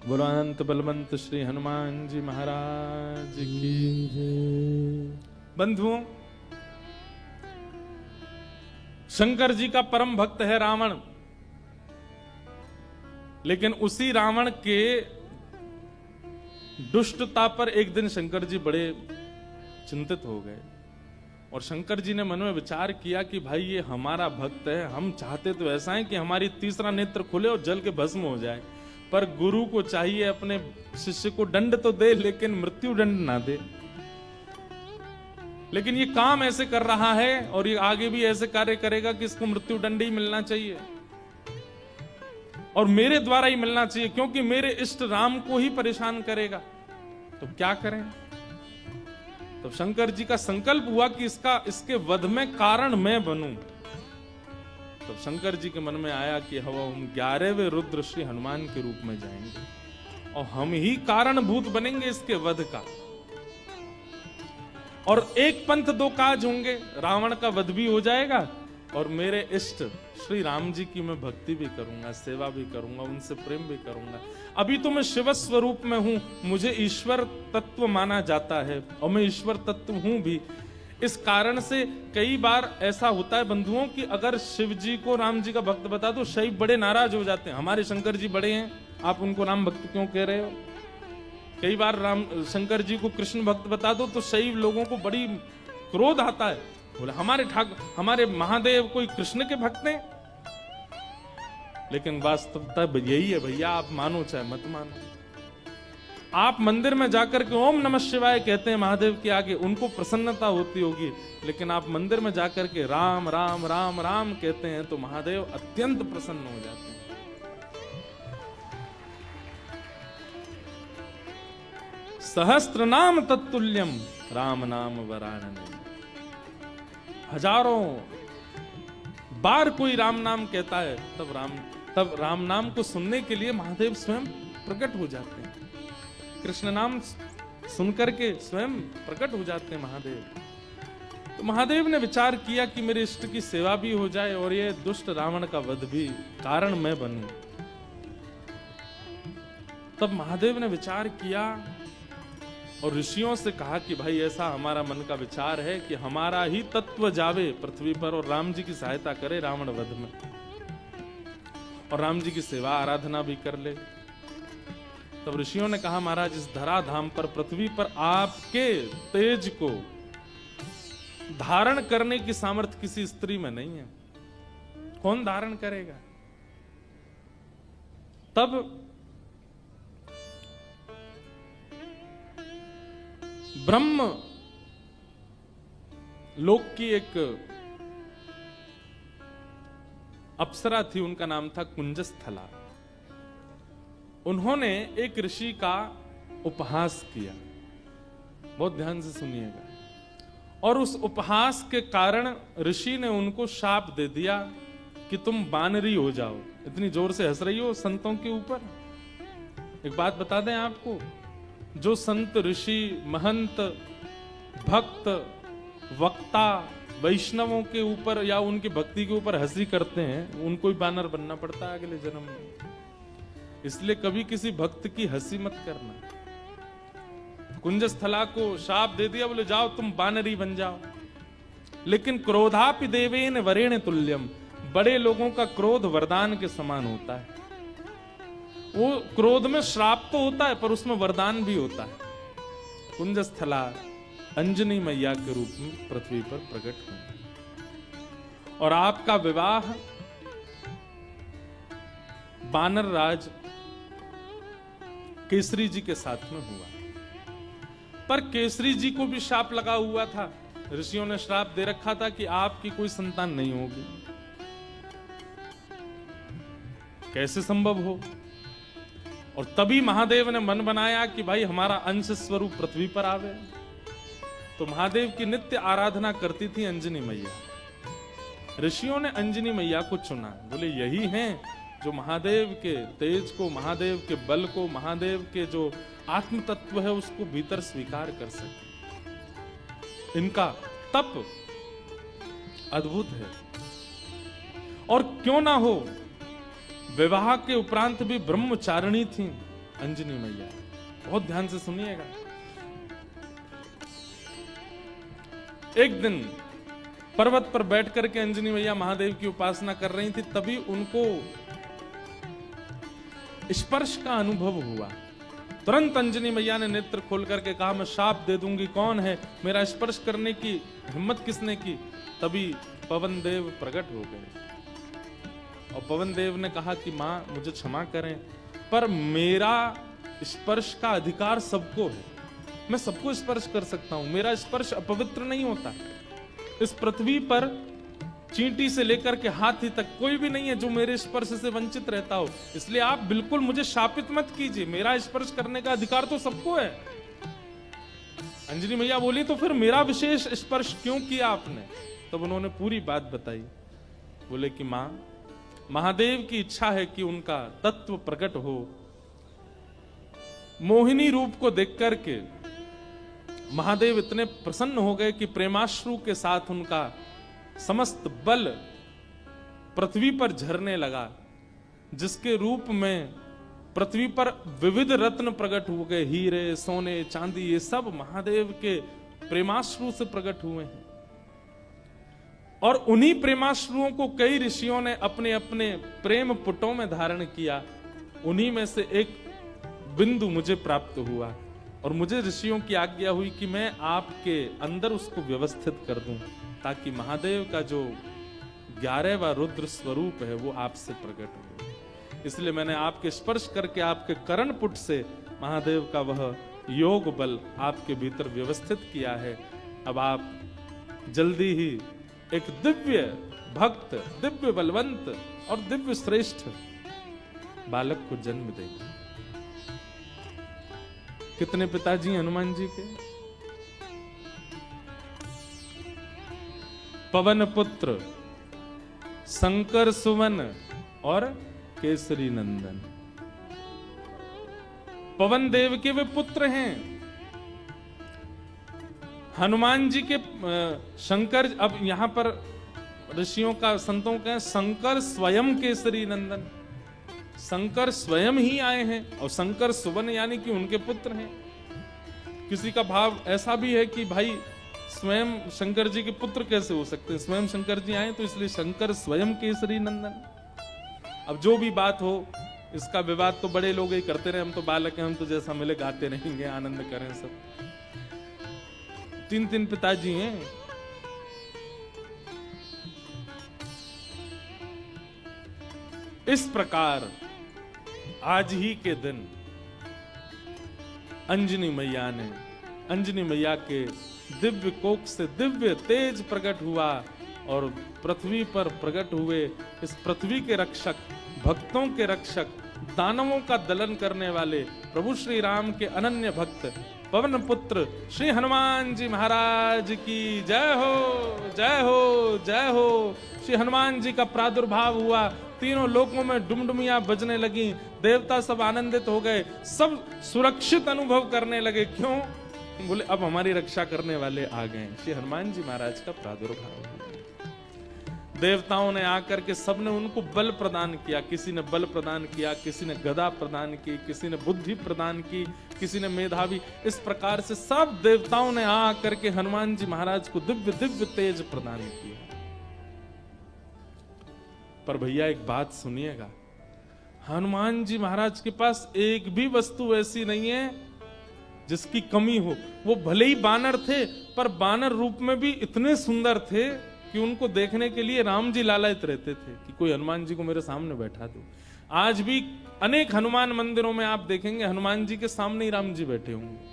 बोलो अनंत बलवंत श्री हनुमान जी महाराज की जय। बंधुओं, शंकर जी का परम भक्त है रावण, लेकिन उसी रावण के दुष्टता पर एक दिन शंकर जी बड़े चिंतित हो गए और शंकर जी ने मन में विचार किया कि भाई ये हमारा भक्त है, हम चाहते तो ऐसा है कि हमारी तीसरा नेत्र खुले और जल के भस्म हो जाए, पर गुरु को चाहिए अपने शिष्य को दंड तो दे लेकिन मृत्यु दंड ना दे। लेकिन ये काम ऐसे कर रहा है और ये आगे भी ऐसे कार्य करेगा कि इसको मृत्यु दंड ही मिलना चाहिए और मेरे द्वारा ही मिलना चाहिए, क्योंकि मेरे इष्ट राम को ही परेशान करेगा। तो क्या करें? तो शंकर जी का संकल्प हुआ कि इसके वध में कारण मैं बनूं। तो शंकर जी के मन में आया कि हम 11वें रुद्र श्री हनुमान के रूप में जाएंगे और हम ही कारणभूत बनेंगे इसके वध का, और एक पंथ दो काज होंगे, रावण का वध भी हो जाएगा और मेरे इष्ट श्री राम जी की मैं भक्ति भी करूंगा, सेवा भी करूंगा, उनसे प्रेम भी करूंगा। अभी तो मैं शिव स्वरूप में हूं, मुझे ईश्वर तत्व माना जाता है और मैं ईश्वर तत्व हूं भी। इस कारण से कई बार ऐसा होता है बंधुओं कि अगर शिव जी को राम जी का भक्त बता दो, शैव बड़े नाराज हो जाते हैं, हमारे शंकर जी बड़े हैं, आप उनको राम भक्त क्यों कह रहे हो। कई बार शंकर जी को कृष्ण भक्त बता दो तो शैव लोगों को बड़ी क्रोध आता है, बोले हमारे महादेव कोई कृष्ण के भक्त हैं। लेकिन वास्तवता यही है भैया, आप मानो चाहे मत मानो। आप मंदिर में जाकर के ओम नमः शिवाय कहते हैं महादेव के आगे, उनको प्रसन्नता होती होगी, लेकिन आप मंदिर में जाकर के राम राम राम राम कहते हैं तो महादेव अत्यंत प्रसन्न हो जाते हैं। सहस्त्र नाम तत्तुल्यम राम नाम वरानने। हजारों बार कोई राम नाम कहता है तब राम नाम को सुनने के लिए महादेव स्वयं प्रकट हो जाते हैं। कृष्ण नाम सुनकर के स्वयं प्रकट हो जाते हैं महादेव। तो महादेव ने विचार किया कि मेरे इष्ट की सेवा भी हो जाए और ये दुष्ट रावण का वध भी कारण मैं बनूं। तब महादेव ने विचार किया और ऋषियों से कहा कि भाई ऐसा हमारा मन का विचार है कि हमारा ही तत्व जावे पृथ्वी पर और राम जी की सहायता करे रावण वध में, और राम जी की सेवा आराधना भी कर ले। तब ऋषियों ने कहा महाराज, इस धराधाम पर पृथ्वी पर आपके तेज को धारण करने की सामर्थ्य किसी स्त्री में नहीं है, कौन धारण करेगा। तब ब्रह्म लोक की एक अप्सरा थी, उनका नाम था कुंजस्थला। उन्होंने एक ऋषि का उपहास किया, बहुत ध्यान से सुनिएगा, और उस उपहास के कारण ऋषि ने उनको शाप दे दिया कि तुम बानरी हो जाओ। इतनी जोर से हंस रही हो संतों के ऊपर। एक बात बता दें आपको, जो संत ऋषि महंत भक्त वक्ता वैष्णवों के ऊपर या उनकी भक्ति के ऊपर हंसी करते हैं, उनको ही बानर बनना पड़ता है अगले जन्म में। इसलिए कभी किसी भक्त की हंसी मत करना। कुंजस्थला को शाप दे दिया, बोले जाओ तुम बानरी बन जाओ। लेकिन क्रोधापि देवेन वरेण तुल्यम, बड़े लोगों का क्रोध वरदान के समान होता है। वो क्रोध में श्राप तो होता है पर उसमें वरदान भी होता है। कुंजस्थला अंजनी मैया के रूप में पृथ्वी पर प्रकट हुई और आपका विवाह बानर राज केसरी जी के साथ में हुआ। पर केसरी जी को भी शाप लगा हुआ था, ऋषियों ने श्राप दे रखा था कि आपकी कोई संतान नहीं होगी। कैसे संभव हो। और तभी महादेव ने मन बनाया कि भाई हमारा अंश स्वरूप पृथ्वी पर आवे। तो महादेव की नित्य आराधना करती थी अंजनी मैया। ऋषियों ने अंजनी मैया को चुना, बोले यही हैं जो महादेव के तेज को, महादेव के बल को, महादेव के जो आत्म तत्व है उसको भीतर स्वीकार कर सके। इनका तप अद्भुत है। और क्यों ना हो, विवाह के उपरांत भी ब्रह्मचारिणी थी अंजनी मैया। बहुत ध्यान से सुनिएगा। एक दिन पर्वत पर बैठ करके अंजनी मैया महादेव की उपासना कर रही थी, तभी उनको स्पर्श का अनुभव हुआ। तुरंत अंजनी मैया ने नेत्र खोल करके कहा, मैं शाप दे दूंगी, कौन है, मेरा स्पर्श करने की हिम्मत किसने की। तभी पवन देव प्रकट हो गए और पवन देव ने कहा कि मां मुझे क्षमा करें, पर मेरा स्पर्श का अधिकार सबको है, मैं सबको स्पर्श कर सकता हूं, मेरा स्पर्श अपवित्र नहीं होता। इस पृथ्वी पर चींटी से लेकर के हाथी तक कोई भी नहीं है जो मेरे स्पर्श से वंचित रहता हो, इसलिए आप बिल्कुल मुझे शापित मत कीजिए, मेरा स्पर्श करने का अधिकार तो सबको है। अंजनी मैया बोली, तो फिर मेरा विशेष स्पर्श क्यों किया आपने। तब उन्होंने पूरी बात बताई। बोले कि मां, महादेव की इच्छा है कि उनका तत्व प्रकट हो। मोहिनी रूप को देख करके महादेव इतने प्रसन्न हो गए कि प्रेमाश्रु के साथ उनका समस्त बल पृथ्वी पर झरने लगा, जिसके रूप में पृथ्वी पर विविध रत्न प्रकट हो गए, हीरे, सोने, चांदी, ये सब महादेव के प्रेमाश्रु से प्रकट हुए हैं। और उन्हीं प्रेमाश्रुओं को कई ऋषियों ने अपने अपने प्रेम पुटों में धारण किया। उन्हीं में से एक बिंदु मुझे प्राप्त हुआ और मुझे ऋषियों की आज्ञा हुई कि मैं आपके अंदर उसको व्यवस्थित कर दूं, ताकि महादेव का जो 11वां रुद्र स्वरूप है वो आपसे प्रकट हो। इसलिए मैंने आपके स्पर्श करके आपके कर्ण पुट से महादेव का वह योग बल आपके भीतर व्यवस्थित किया है। अब आप जल्दी ही एक दिव्य भक्त, दिव्य बलवंत और दिव्य श्रेष्ठ बालक को जन्म देंगे। कितने पिताजी हनुमान जी के? पवन पुत्र, शंकर सुवन और केसरी नंदन। पवन देव के वे पुत्र हैं। हनुमान जी के शंकर, अब यहां पर ऋषियों का, संतों का शंकर स्वयं केसरी नंदन, शंकर स्वयं ही आए हैं और शंकर सुवन यानी कि उनके पुत्र हैं। किसी का भाव ऐसा भी है कि भाई स्वयं शंकर जी के पुत्र कैसे हो सकते हैं, स्वयं शंकर जी आए तो इसलिए शंकर स्वयं केसरी नंदन। अब जो भी बात हो, इसका विवाद तो बड़े लोग ही करते रहे, हम तो बालक हैं, हम तो जैसा मिले गाते रहेंगे, आनंद करें सब। 3 पिताजी हैं। इस प्रकार आज ही के दिन अंजनी मैया ने, अंजनी मैया के दिव्य कोख से दिव्य तेज प्रकट हुआ और पृथ्वी पर प्रकट हुए इस पृथ्वी के रक्षक, भक्तों के रक्षक, दानवों का दलन करने वाले प्रभु श्री राम के अनन्य भक्त पवन पुत्र श्री हनुमान जी महाराज की जय हो, जय हो, जय हो। श्री हनुमान जी का प्रादुर्भाव हुआ, तीनों लोकों में डुमडुमियां बजने लगी, देवता सब आनंदित हो गए, सब सुरक्षित अनुभव करने लगे। क्यों? बोले अब हमारी रक्षा करने वाले आ गए। श्री हनुमान जी महाराज का प्रादुर्भाव हुआ। देवताओं ने आकर के सबने उनको बल प्रदान किया, किसी ने बल प्रदान किया, किसी ने गदा प्रदान की, किसी ने बुद्धि प्रदान की, किसी ने मेधावी। इस प्रकार से सब देवताओं ने आकर के हनुमान जी महाराज को दिव्य दिव्य तेज प्रदान किया। पर भैया एक बात सुनिएगा, हनुमान जी महाराज के पास एक भी वस्तु ऐसी नहीं है जिसकी कमी हो। वो भले ही बानर थे, पर बानर रूप में भी इतने सुंदर थे कि उनको देखने के लिए राम जी लालायित रहते थे कि कोई हनुमान जी को मेरे सामने बैठा दो। आज भी अनेक हनुमान मंदिरों में आप देखेंगे हनुमान जी के सामने ही राम जी बैठे होंगे।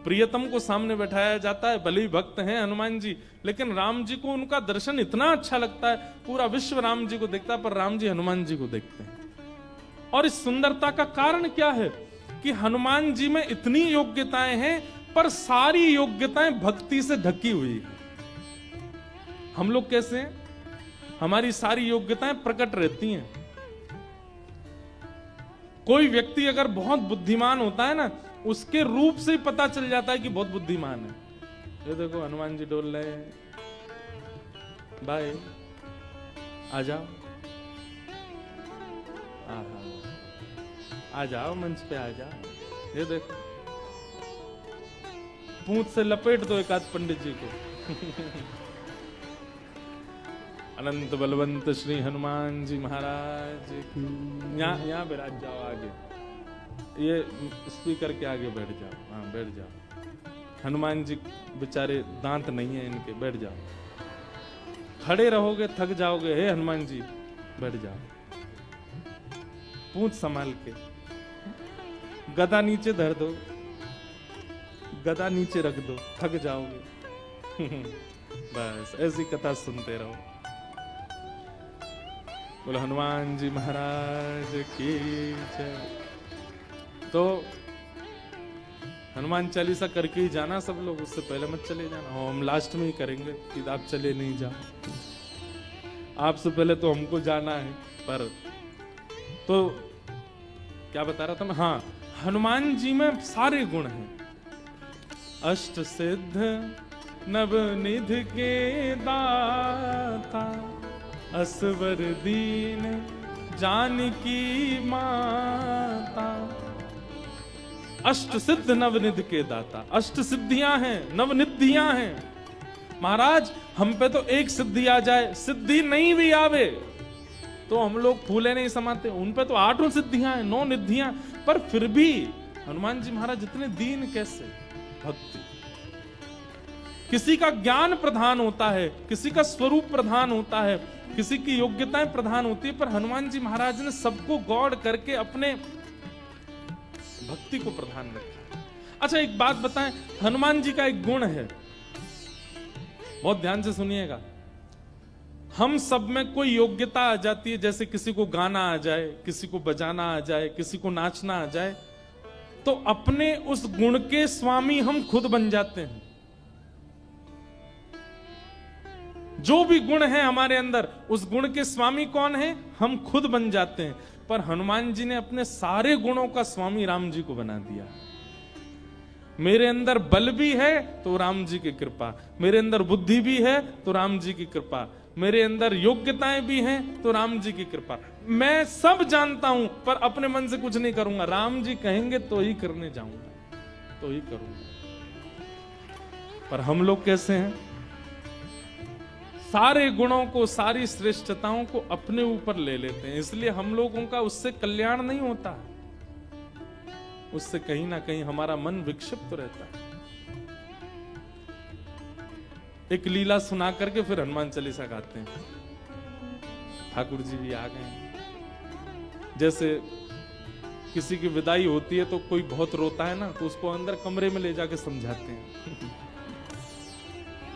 प्रियतम को सामने बैठाया जाता है, भले ही भक्त हैं हनुमान जी, लेकिन राम जी को उनका दर्शन इतना अच्छा लगता है, पूरा विश्व राम जी को देखता है, पर राम जी हनुमान जी को देखते हैं। और इस सुंदरता का कारण क्या है कि हनुमान जी में इतनी योग्यताएं हैं, पर सारी योग्यताएं भक्ति से ढकी हुई है। हम लोग कैसे हैं? हमारी सारी योग्यताएं प्रकट रहती हैं। कोई व्यक्ति अगर बहुत बुद्धिमान होता है ना, उसके रूप से ही पता चल जाता है कि बहुत बुद्धिमान है। ये देखो हनुमान जी डोल रहे हैं, बाय आ जाओ। आ जाओ मंच पे आ जाओ, ये देखो पूंछ से लपेट दो एक आध पंडित जी को। अनंत बलवंत श्री हनुमान जी महाराज यहाँ बैठ जाओ आगे, ये स्पीकर के आगे बैठ जाओ। हाँ बैठ जाओ, हनुमान जी बेचारे दांत नहीं है इनके, बैठ जाओ। खड़े रहोगे थक जाओगे। हे हनुमान जी बैठ जाओ, पूंछ संभाल के, गदा नीचे धर दो, गदा नीचे रख दो, थक जाओगे। बस ऐसी कथा सुनते रहो। बोलो हनुमान जी महाराज की जय। तो हनुमान चालीसा करके ही जाना सब लोग, उससे पहले मत चले जाना। हम लास्ट में ही करेंगे कि आप चले नहीं जाओ, आपसे पहले तो हमको जाना है। पर तो क्या बता रहा था मैं? हाँ, हनुमान जी में सारे गुण हैं। अष्ट सिद्ध नवनिधि के दाता, असवर दीन जानकी माता। अष्ट सिद्ध नवनिधि के दाता, अष्ट सिद्धियां हैं, नवनिधियां हैं। महाराज हम पे तो एक सिद्धि आ जाए, सिद्धि नहीं भी आवे तो हम लोग फूले नहीं समाते। उन पे तो 8 सिद्धियां हैं, 9 निधियां, पर फिर भी हनुमान जी महाराज इतने दीन कैसे? भक्ति। किसी का ज्ञान प्रधान होता है, किसी का स्वरूप प्रधान होता है, किसी की योग्यताएं प्रधान होती है, पर हनुमान जी महाराज ने सबको गौड़ करके अपने भक्ति को प्रधान रखा है। अच्छा एक बात बताएं, हनुमान जी का एक गुण है, बहुत ध्यान से सुनिएगा। हम सब में कोई योग्यता आ जाती है, जैसे किसी को गाना आ जाए, किसी को बजाना आ जाए, किसी को नाचना आ जाए, तो अपने उस गुण के स्वामी हम खुद बन जाते हैं। जो भी गुण है हमारे अंदर, उस गुण के स्वामी कौन है? हम खुद बन जाते हैं। पर हनुमान जी ने अपने सारे गुणों का स्वामी राम जी को बना दिया। मेरे अंदर बल भी है तो राम जी की कृपा, मेरे अंदर बुद्धि भी है तो राम जी की कृपा, मेरे अंदर योग्यताएं भी हैं तो राम जी की कृपा। मैं सब जानता हूं पर अपने मन से कुछ नहीं करूंगा, राम जी कहेंगे तो ही करने जाऊंगा, तो ही करूंगा। पर हम लोग कैसे हैं? सारे गुणों को, सारी श्रेष्ठताओं को अपने ऊपर ले लेते हैं, इसलिए हम लोगों का उससे कल्याण नहीं होता, उससे कहीं ना कहीं हमारा मन विक्षिप्त रहता है। एक लीला सुना करके फिर हनुमान चालीसा गाते हैं। ठाकुर जी भी आ गए। जैसे किसी की विदाई होती है तो कोई बहुत रोता है ना, तो उसको अंदर कमरे में ले जाके समझाते हैं।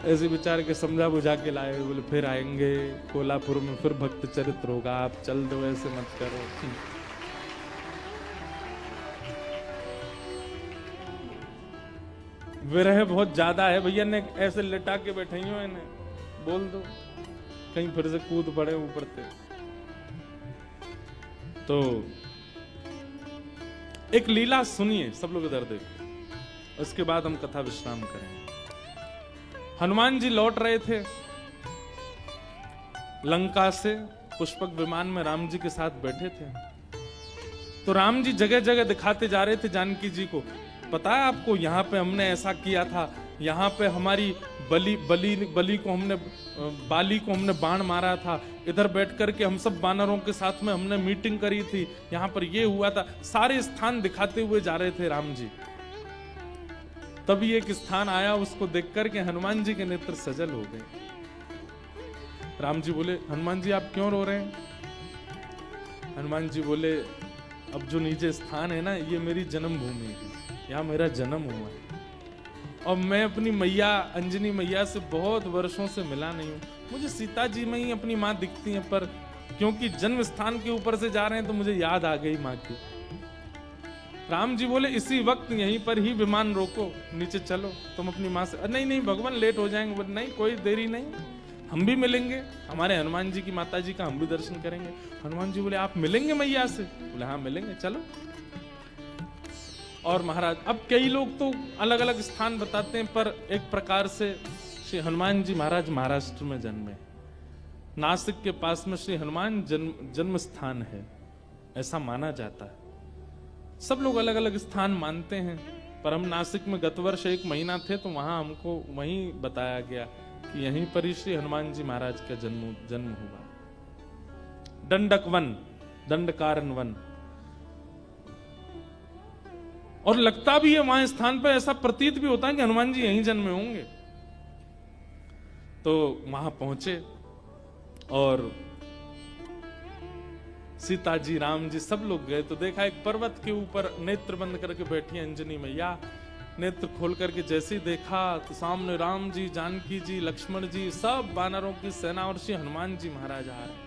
ऐसे विचार के समझा बुझा के लाए, बोले फिर आएंगे कोल्हापुर में, फिर भक्त चरित्र होगा, आप चल दो, ऐसे मत करो। विरह बहुत ज्यादा है भैया, ने ऐसे लिटा के बैठे हो, इन्हें बोल दो कहीं फिर से कूद पड़े ऊपर से। तो एक लीला सुनिए सब लोग, इधर देखो, उसके बाद हम कथा विश्राम करेंगे। हनुमान जी लौट रहे थे लंका से, पुष्पक विमान में राम जी के साथ बैठे थे। तो राम जी जगह जगह दिखाते जा रहे थे जानकी जी को, पता है आपको यहाँ पे हमने ऐसा किया था, यहाँ पे हमारी बाली को हमने बाण मारा था, इधर बैठ करके हम सब बानरों के साथ में हमने मीटिंग करी थी, यहाँ पर ये हुआ था। सारे स्थान दिखाते हुए जा रहे थे राम जी। तभी एक स्थान आया, उसको देख करके हनुमान जी के नेत्र सजल हो गए। राम जी बोले, हनुमान जी आप क्यों रो रहे हैं? हनुमान जी बोले, अब जो नीचे स्थान है ना, ये मेरी जन्मभूमि है, यहाँ मेरा जन्म हुआ है, और मैं अपनी मैया अंजनी मैया से बहुत वर्षों से मिला नहीं हूँ। मुझे सीता जी में ही अपनी माँ दिखती है, पर क्योंकि जन्म स्थान के ऊपर से जा रहे हैं तो मुझे याद आ गई माँ की। राम जी बोले, इसी वक्त यहीं पर ही विमान रोको, नीचे चलो, तुम अपनी माँ से। नहीं नहीं भगवान लेट हो जाएंगे। बोले नहीं, कोई देरी नहीं, हम भी मिलेंगे, हमारे हनुमान जी की माता जी का हम भी दर्शन करेंगे। हनुमान जी बोले, आप मिलेंगे मैया से? बोले हाँ मिलेंगे, चलो। और महाराज, अब कई लोग तो अलग अलग स्थान बताते हैं, पर एक प्रकार से श्री हनुमान जी महाराज महाराष्ट्र में जन्मे, नासिक के पास में श्री हनुमान जन्म स्थान है, ऐसा माना जाता है। सब लोग अलग अलग स्थान मानते हैं, पर हम नासिक में गत वर्ष 1 महीना थे तो वहां हमको वहीं बताया गया कि यहीं पर ही श्री हनुमान जी महाराज का जन्म हुआ। दंडक वन, दंडकारन वन। और लगता भी है वहां स्थान पर, ऐसा प्रतीत भी होता है कि हनुमान जी यहीं जन्मे होंगे। तो वहां पहुंचे और सीता जी, राम जी सब लोग गए तो देखा एक पर्वत के ऊपर नेत्र बंद करके बैठी अंजनी मैया। नेत्र खोल करके जैसे ही देखा तो सामने राम जी, जानकी जी, लक्ष्मण जी, सब वानरों की सेना और श्री हनुमान जी महाराज आ रहे।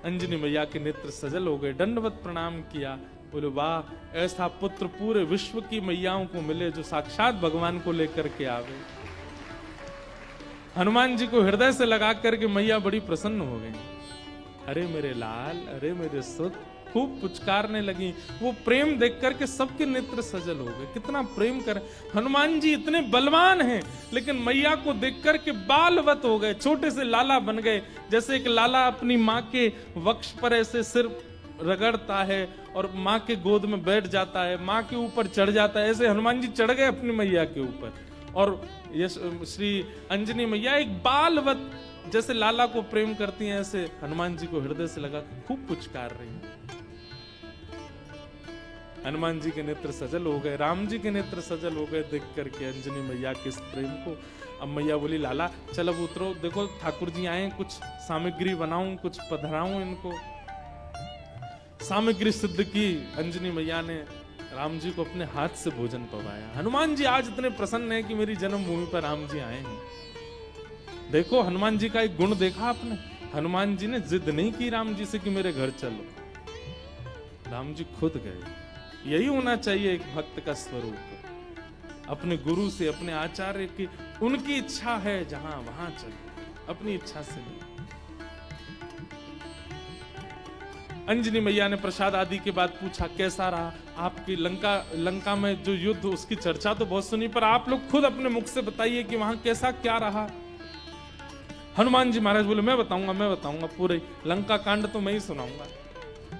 अंजनी मैया के नेत्र सजल हो गए, दंडवत प्रणाम किया, बोले वाह, ऐसा पुत्र पूरे विश्व की मैयाओं को मिले जो साक्षात भगवान को लेकर के आवे। हनुमान जी को हृदय से लगा करके मैया बड़ी प्रसन्न हो गई। अरे मेरे लाल, अरे मेरे सुत, खूब पुचकारने लगी। वो प्रेम देख करके सबके नेत्र सजल हो गए। कितना प्रेम कर, हनुमान जी इतने बलवान हैं लेकिन मैया को देख करके बालवत हो गए, छोटे से लाला बन गए। जैसे एक लाला अपनी माँ के वक्ष पर ऐसे सिर रगड़ता है और माँ के गोद में बैठ जाता है, माँ के ऊपर चढ़ जाता है, ऐसे हनुमान जी चढ़ गए अपनी मैया के ऊपर। और ये श्री अंजनी मैया एक बालवत जैसे लाला को प्रेम करती हैं, ऐसे हनुमान जी को हृदय से लगा खूब पुचकार रही हैं। हनुमान जी के नेत्र सजल हो गए, राम जी के नेत्र सजल हो गए देख करके अंजनी मैया के इस प्रेम को। अब मैया बोली लाला चल अब उतरो, देखो ठाकुर जी आए, कुछ सामग्री बनाऊं, कुछ पधराऊं इनको। सामग्री सिद्ध की अंजनी मैया ने, राम जी को अपने हाथ से भोजन पवाया। हनुमान जी आज इतने प्रसन्न हैं कि मेरी जन्मभूमि पर राम जी आए हैं। देखो हनुमान जी का एक गुण देखा आपने, हनुमान जी ने जिद नहीं की राम जी से कि मेरे घर चलो, राम जी खुद गए। यही होना चाहिए एक भक्त का स्वरूप, अपने गुरु से, अपने आचार्य की, उनकी इच्छा है जहां वहां चलो, अपनी इच्छा से नहीं। अंजनी मैया ने प्रसाद आदि के बाद पूछा कैसा रहा आपकी लंका में जो युद्ध, उसकी चर्चा तो बहुत सुनी, पर आप लोग खुद अपने मुख से बताइए कि वहां कैसा क्या रहा। हनुमान जी महाराज बोले मैं बताऊंगा, पूरे लंका कांड तो मैं ही सुनाऊंगा।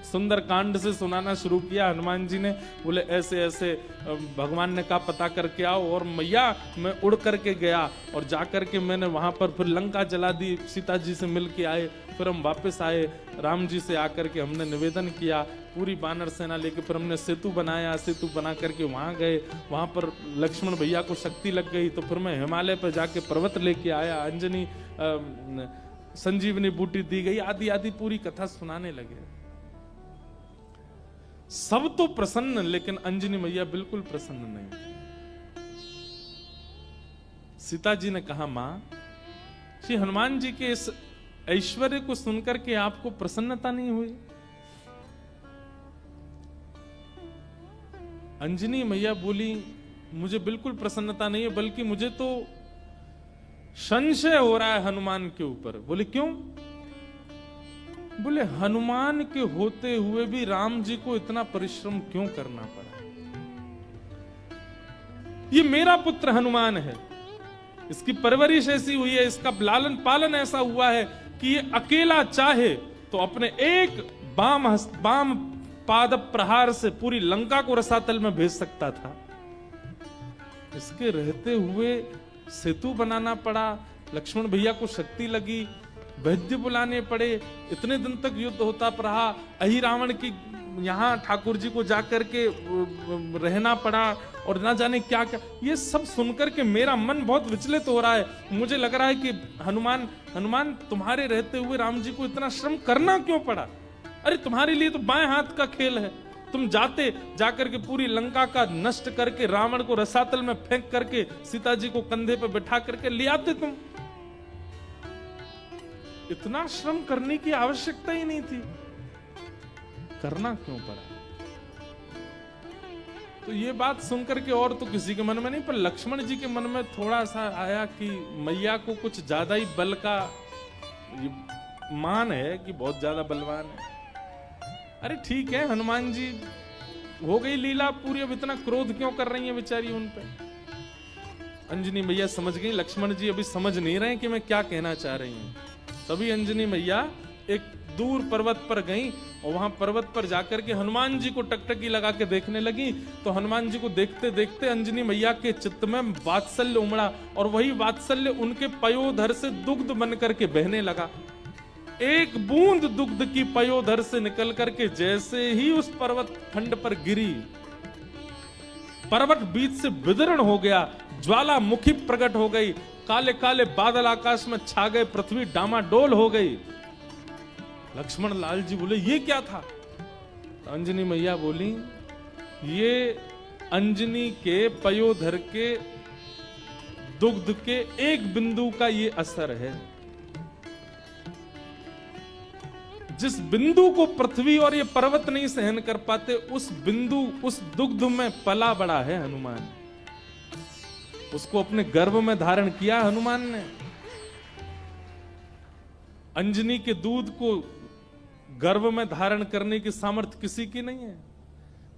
सुंदर कांड से सुनाना शुरू किया हनुमान जी ने। बोले ऐसे ऐसे भगवान ने कहा पता करके आओ, और मैया मैं उड़ करके गया और जाकर के मैंने वहां पर फिर लंका जला दी, सीता जी से मिल के आए, फिर हम वापस आए, राम जी से आकर के हमने निवेदन किया, पूरी बानर सेना लेके फिर हमने सेतु बनाया, सेतु बना करके वहां गए, वहां पर लक्ष्मण भैया को शक्ति लग गई तो फिर मैं हिमालय पर जाके पर्वत लेके आया, अंजनी संजीवनी बूटी दी गई, आदि आदि पूरी कथा सुनाने लगे। सब तो प्रसन्न, लेकिन अंजनी मैया बिल्कुल प्रसन्न नहीं। सीता जी ने कहा मां, श्री हनुमान जी के इस ऐश्वर्य को सुनकर के आपको प्रसन्नता नहीं हुई? अंजनी मैया बोली मुझे बिल्कुल प्रसन्नता नहीं है, बल्कि मुझे तो संशय हो रहा है हनुमान के ऊपर। बोले क्यों? बोले हनुमान के होते हुए भी राम जी को इतना परिश्रम क्यों करना पड़ा? ये मेरा पुत्र हनुमान है, इसकी परवरिश ऐसी हुई है, इसका लालन पालन ऐसा हुआ है कि ये अकेला चाहे तो अपने एक बाम पाद प्रहार से पूरी लंका को रसातल में भेज सकता था। इसके रहते हुए सेतु बनाना पड़ा, लक्ष्मण भैया को शक्ति लगी, वैद्य बुलाने पड़े, इतने दिन तक युद्ध होता रहा, अहि रावण की यहाँ ठाकुर जी को जाकर के रहना पड़ा और ना जाने क्या क्या। ये सब सुनकर के मेरा मन बहुत विचलित हो रहा है। मुझे लग रहा है कि हनुमान तुम्हारे रहते हुए राम जी को इतना श्रम करना क्यों पड़ा? अरे तुम्हारे लिए तो बाएं हाथ का खेल है, तुम जाकर के पूरी लंका का नष्ट करके रावण को रसातल में फेंक करके सीता जी को कंधे पे बैठा करके ले आते। तुम इतना श्रम करने की आवश्यकता ही नहीं थी, करना क्यों पड़ा? तो ये बात सुनकर के और तो किसी के मन में नहीं, पर लक्ष्मण जी के मन में थोड़ा सा आया कि मैया को कुछ ज्यादा ही बल का मान है कि बहुत ज्यादा बलवान है। अरे ठीक है, हनुमान जी हो गई लीला पूरी, अब इतना क्रोध क्यों कर रही है बेचारी उन पे? अंजनी मैया समझ गई लक्ष्मण जी अभी समझ नहीं रहे कि मैं क्या कहना चाह रही हूं। तभी अंजनी मैया एक दूर पर्वत पर गई और वहां पर्वत पर जाकर के हनुमान जी को टकटकी लगा के देखने लगी। तो हनुमान जी को देखते देखते अंजनी मैया के चित्त में वात्सल्य उमड़ा और वही वात्सल्य उनके पयोधर से दुग्ध बन करके बहने लगा। एक बूंद दुग्ध की पयोधर से निकल करके जैसे ही उस पर्वत खंड पर गिरी, पर्वत बीच से विदीर्ण हो गया, ज्वालामुखी प्रकट हो गई, काले काले बादल आकाश में छा गए, पृथ्वी डामाडोल हो गई। लक्ष्मण लाल जी बोले ये क्या था? तो अंजनी मैया बोली ये अंजनी के पयोधर के दुग्ध के एक बिंदु का ये असर है। जिस बिंदु को पृथ्वी और ये पर्वत नहीं सहन कर पाते, उस बिंदु, उस दुग्ध में पला बड़ा है हनुमान। उसको अपने गर्भ में धारण किया हनुमान ने। अंजनी के दूध को गर्भ में धारण करने की सामर्थ्य किसी की नहीं है।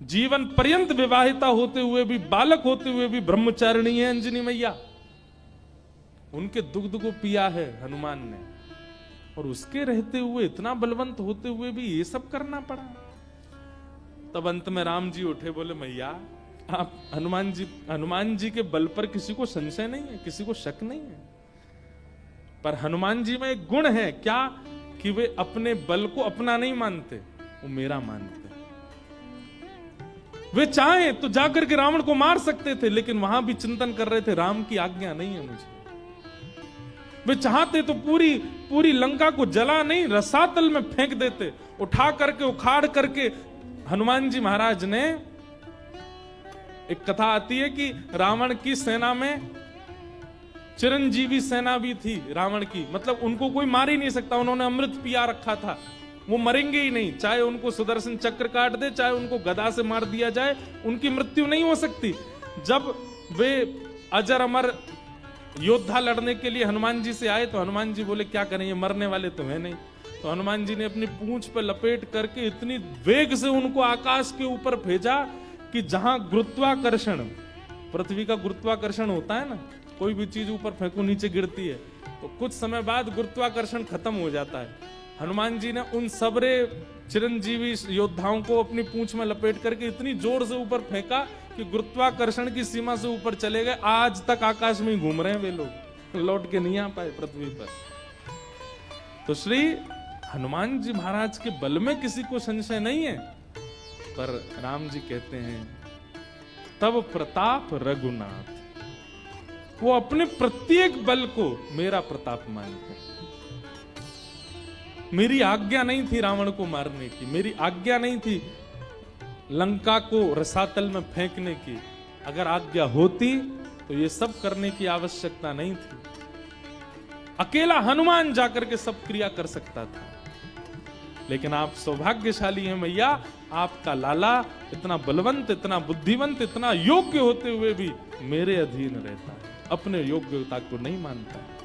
जीवन पर्यंत विवाहिता होते हुए भी, बालक होते हुए भी ब्रह्मचारिणी है अंजनी मैया। उनके दुग्ध को पिया है हनुमान ने, और उसके रहते हुए, इतना बलवंत होते हुए भी ये सब करना पड़ा। तब अंत में राम जी उठे, बोले मैया आप हनुमान जी के बल पर किसी को संशय नहीं है, किसी को शक नहीं है, पर हनुमान जी में एक गुण है क्या कि वे अपने बल को अपना नहीं मानते, वो मेरा मानते। वे चाहे तो जाकर के रावण को मार सकते थे, लेकिन वहां भी चिंतन कर रहे थे राम की आज्ञा नहीं है मुझे। वे चाहते तो पूरी लंका को जला नहीं, रसातल में फेंक देते, उठा करके उखाड़ करके। हनुमान जी महाराज ने, एक कथा आती है कि रावण की सेना में चिरंजीवी सेना भी थी रावण की, मतलब उनको कोई मार ही नहीं सकता, उन्होंने अमृत पिया रखा था, वो मरेंगे ही नहीं, चाहे उनको सुदर्शन चक्र काट दे, चाहे उनको गदा से मार दिया जाए, उनकी मृत्यु नहीं हो सकती। जब वे अजर अमर योद्धा लड़ने के लिए हनुमान जी से आए तो हनुमान जी बोले क्या करें, ये मरने वाले तो है नहीं। तो हनुमान जी ने अपनी पूंछ पर लपेट करके इतनी वेग से उनको आकाश के ऊपर भेजा कि जहां गुरुत्वाकर्षण, पृथ्वी का गुरुत्वाकर्षण होता है ना, कोई भी चीज ऊपर फेंको नीचे गिरती है, तो कुछ समय बाद गुरुत्वाकर्षण खत्म हो जाता है। हनुमान जी ने उन सबरे चिरंजीवी योद्धाओं को अपनी पूंछ में लपेट करके इतनी जोर से ऊपर फेंका कि गुरुत्वाकर्षण की सीमा से ऊपर चले गए। आज तक आकाश में ही घूम रहे हैं वे लोग, लौट के नहीं आ पाए पृथ्वी पर। तो श्री हनुमान जी महाराज के बल में किसी को संशय नहीं है, पर राम जी कहते हैं तब प्रताप रघुनाथ, वो अपने प्रत्येक बल को मेरा प्रताप मानते हैं। मेरी आज्ञा नहीं थी रावण को मारने की, मेरी आज्ञा नहीं थी लंका को रसातल में फेंकने की। अगर आज्ञा होती तो ये सब करने की आवश्यकता नहीं थी। अकेला हनुमान जाकर के सब क्रिया कर सकता था, लेकिन आप सौभाग्यशाली हैं मैया, आपका लाला इतना बलवंत, इतना बुद्धिवंत, इतना योग्य होते हुए भी मेरे अधीन रहता है, अपने योग्यता को नहीं मानता है।